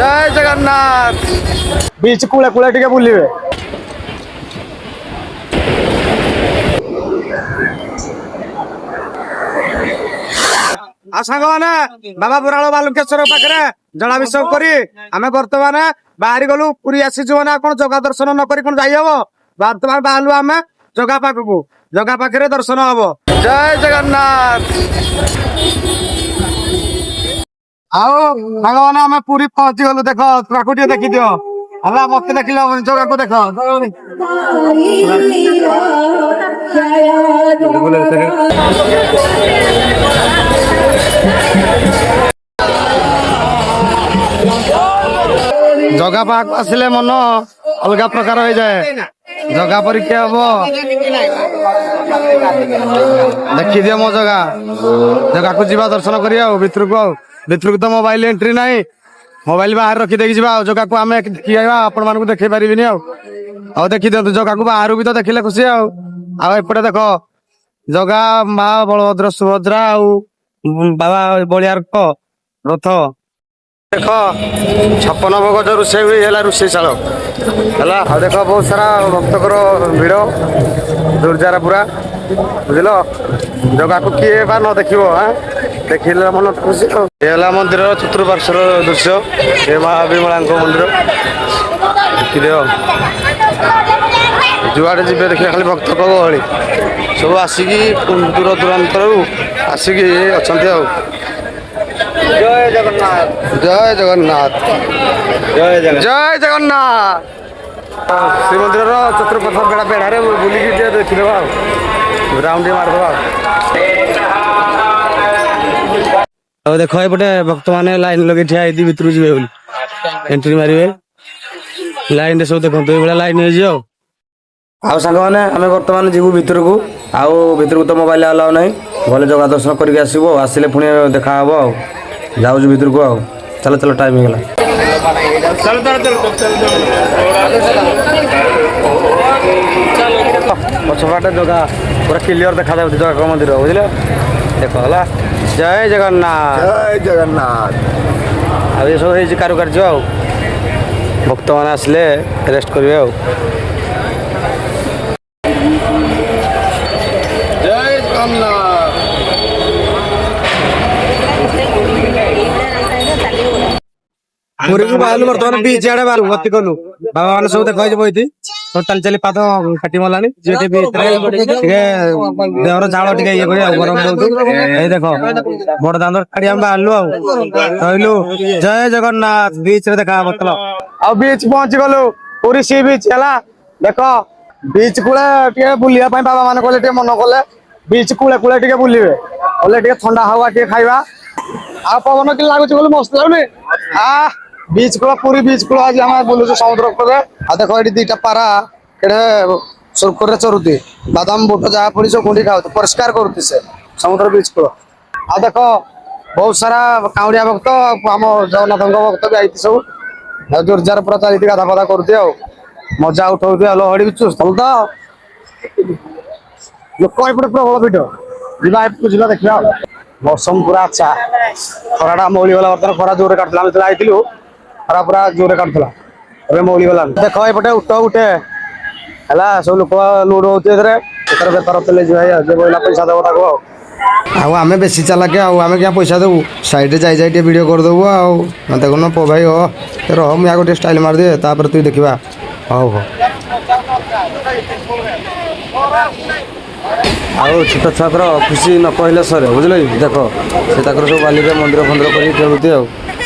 जय जगन्नाथ बीच कूले कूले टिके बुलिबे सांग मैंने बाबा बुराल बालुकेश्वर पाखे जलाभिषेक करी आम बर्तमान बाहरी गलु पुरी आसीचु मैंने कौन जगह दर्शन नक जाइ हम बर्तमान बाहरलु आम जगह पाखक जगह पाखे दर्शन हम। जय जगन्नाथ आओ सांग मैंने आम पुरी पहुंची गलु देख प्राकुट देखी दियो हला मत देख जगह को देख जगह पाक आसिले मन अलग प्रकार हो जाए जगह परीक्षा हम देखी दियो मो जगह को जीवा दर्शन करिया भितर को तो मोबाइल एंट्री नहीं मोबाइल बाहर रखी देखी जीवा जगह को आम आपण मान देखे पारिनी आ देखी दिखाँ जगह को बाहर भी तो देखिले खुशी आपटे देख जगह माँ बलभद्र सुभद्रा बाबा बलियार रथ देख 56 भोग जो रोषे हुई है रोषेशाल है देख बहुत सारा भक्तर भिड़ दुर्जार पूरा बुझल जगह को किए बा न देख देखिले मन खुशी है मंदिर चतुर्पार्श्वर दृश्य ये महाविमला मंदिर देखिद जुआड़े जी देखिए खाली भक्त गहली सब आसिकी दूर दूरांतर आसिक अच्छा जय जगन्नाथ जय जगन्नाथ जय जगन्नाथ श्रीमंदिर चतुर्पथ बेड़ा बेढ़े बुलिकी देखीदे राउंड मारदे देख एपटे भक्त मैंने लाइन लगे ठिया भितर जी एंट्री मारे लाइन सब देखो ये लाइन हो सांग मैंने आम बर्तमान जीवु भितर को तो मोबाइल अलाउ ना भले जगह दर्शन करके आसो आसिले पुणी देखा हम जाऊँ भितर को चलो चलो टाइम हो गला पछपाटे जगह पूरा क्लियर देखा जगह मंदिर बुझे देख है जय जगन्नाथ जय जगन्नाथ अब ये सब कारुकार्य भक्त मैंने आसिले रेस्ट करेंगे जय जगन्नाथ पुरी को बाहर बर्तमान बीच आड़े बाहर गति कलु बाबा मैंने सब देख बही चली चली पाद काटी मलानी जी देहर झाड़ टे ये गरम दे देख बड़ दान काढ़ी आम बाहरलु कहलु जय जगन्नाथ बीच रे देखा मतलब आ बीच पहुंची गलु पुरी सी बीच है देख बीच कूले बुलिया बाबा मान कले मन कले बीच कूले कूले टे बुलिबे बोले ठंडा हवा टे खाइबा आ पवन कि लगुच बोले मस्त लगुनि आ बीच कूल पूरी बीच कूल आज आम बुलुचु समुद्र कूले आ देख ये दुईटा पारा केड़े सुरखुर चरुती बादाम बुट जहाँ पड़ी सब गुंडी खाऊ परिष्कार करुती से समुद्र बीच कूल आ देख बहुत सारा काउड़िया भक्त आम जगन्नाथ भक्त भी आई सब जोरजार पूरा चलती गाधा पाधा करुती मजा उठाऊ लहड़ी भी चुस्त तो लोक एपटे प्रबल भिड़ जा देखा मौसम पूरा अच्छा खराटा मौली गला बर्तमान खरा जोर काटला आईलु खरा पूरा जोर काटला अरे मौली गला देख एपटे उठ उठे है सब लोक लुड होते बेतर चले बोला पैसा देव ताको आम बेसी चलाके आम क्या पैसा देवु साइड जाए वीडियो करदेबू देखो न पो भाई हो रह मुझे गोटे स्टाइल मारदे तापर तु देखा हौ हौ आउ छोट छुआर खुशी न कहले सर बुझल देख से सब बाली मंदिर फंदिर कर खेलुती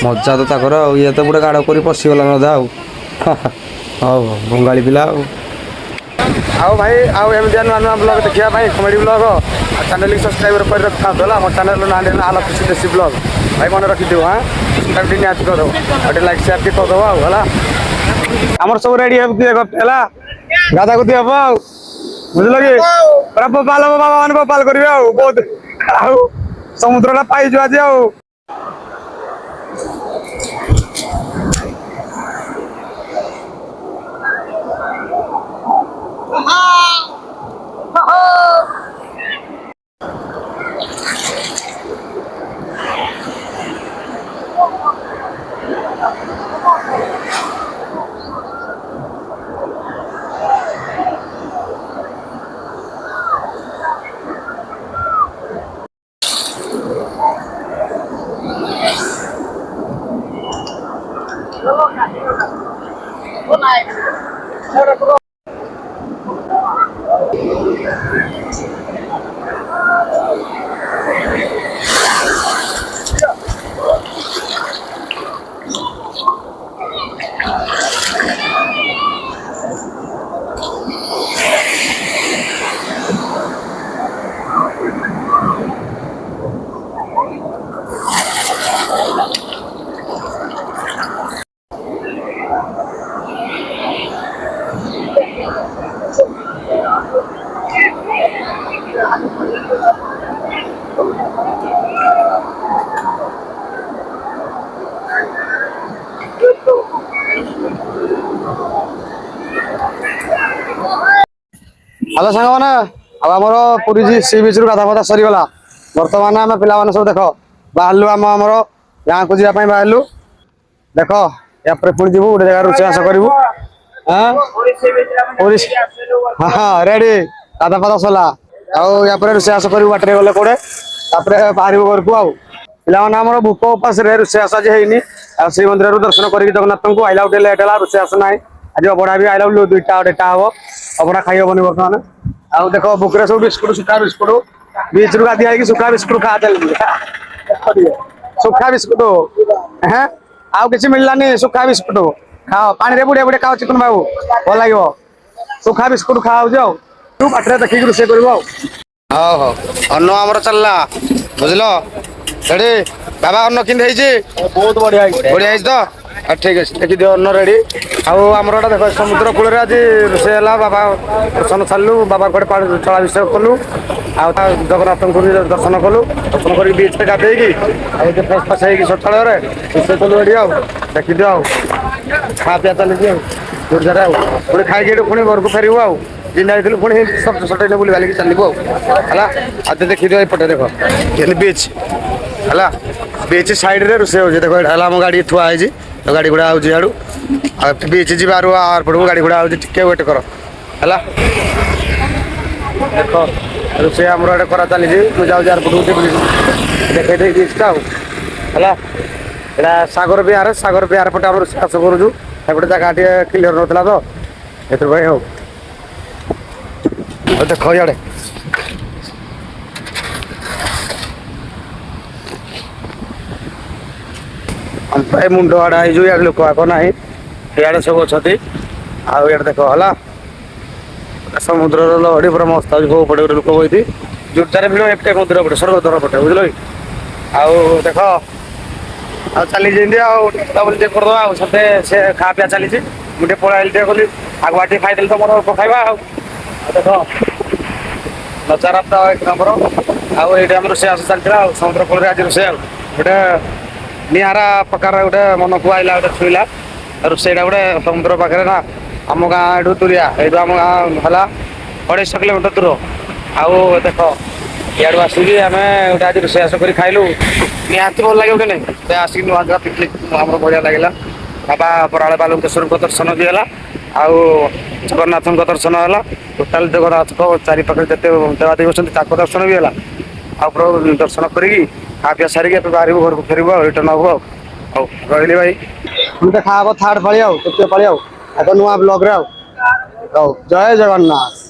मजा तो ये तो गोटे गाड़ कर पशिगला मजा हाँ बंगाली पिला आओ भाई आउ एमती नुआ नुआ ब्लॉग देखा कमेडी ब्लॉग चैनल सब्सक्राइब कर रखा मो चैनल ना आला खुशी देसी ब्लॉग भाई मन रखिदेव हाँ सब्सक्राइब निहाती करदेव गोटे लाइक शेयर टी करदेव आला आमर सब रेडी है गाधा गुधी हम बुझल कि पूरा बोपाल बाबा मान बोपाल करेंगे बहुत समुद्र पाइज आज हेलो सांग मैंने अब आमर पुरी सी बीच रू गाधा फधा सरीगला बर्तमान आम पे सब देख बाहर आम आमर गाँ को जावाई बाहर देख या पुणी जीव गोटे जगह रोषेईबास करूँ हाँ रेडी गाधा फधा सरला आउ या रोषेईबास करूँ बाटर गले कौड़े बाहर घर को आउ पाने आम भूक उपास रोषेईबास आज है श्रीमंदिर दर्शन कर जगन्नाथ को आईला गोटे लेट है रोषेईबास ना आज अबड़ा भी आईला 2टा 2टा हम अबड़ा खाई हेनी बर्तमान आउ देख बुकरे सब बिस्कुट सुखा बिस्कुट बीच रू गाधी सुखा बिस्कुट खा चलती सुखा बिस्कुट हाँ आउ किसी मिललानी सुखा बिस्कुट खाओ पानी बुड़े बुड़े खाओ चिकन बाबू भल लगे सुखा बिस्कुट खाओ तू बाटर देखिक रोषे कर हाँ अन्न आमर चलला बुझल रेडी बाबा अन्न कि बहुत बढ़िया बढ़िया तो ठीक अच्छे देखी दियो अन्न रेडी आमर देख समुद्र कूल आज रोषे है बाबा दर्शन छाड़ू बाबा गोटे चलाभिषेक कलु जगन्नाथ को दर्शन कलु दर्शन कर बीच पे गाधे फ्रेश फ्रेश हो शौचालय रोषे कलु रेडी देखी दियो खा पिया चलती जोरदार पुणी खाई पुणी घर को फेरबू आउ जिन जाइलु पुणी सब सटैले बुली बालिक चलू है देखी दियो एपटे देख बीच है बीच साइड रे रोषे हो देख आम गाड़ी थुआई तो गाड़ी गुड़ा आउे आड़ू बीच जीवार पड़ू गाड़ी गुड़ा आउे टे वेट कर है देख रोषे आमर एडे करा चली मुझे पटू देखे दे बीचटा है सागर बिहार पटे आम रोषेईबास करूँ एपटे जगह टे क्लीयर नाला तो ये हो देख इे प्राय मुंड आड़ा है लोक आक ना इे सब अच्छा आड़ देख है समुद्र लहड़ी पूरा मस्त हो पड़े लोक बही जोरदार भिड़ एपटे मंदिर पटे स्वर्गद्वार पटे बुझल आउ देख आ चली बुलाबुली करदे साथे से खा पिया चली मुझे पढ़ाई गली आगुआ टे खाईदे तो मोर खाଇବା देख नजारा एक नंबर आम रोषेईबास चलता समुद्र कूल आज रोषे गोटे निहारा प्रकार गोटे मन को आईला गोटे छुईला रोषेईटा गोटे समुद्र पाखे ना आम गाँ एठू दूरिया ये आम गाँ है 250 किलोमीटर दूर आउ देख इे आसिक आम गोटे आज रोषेईबास कर खाइलु निहाती भल लगे कि नहीं आसिक नुआ जगह पिकनिक आम बढ़िया लगे बाबा बराड़ बालुकेश्वर दर्शन भी है आउ जगन्नाथ दर्शन है टोटाल जगन्नाथ चारि पाखे जिते देवादेवी अच्छा दर्शन भी है आउ दर्शन करी खा पिया सारिक बाहर घर को फेरबू रिटर्न हबू रही भाई हम देखा थर्ड पाली तृतीय पाली आग नुआ ब्लॉग रे जय जगन्नाथ।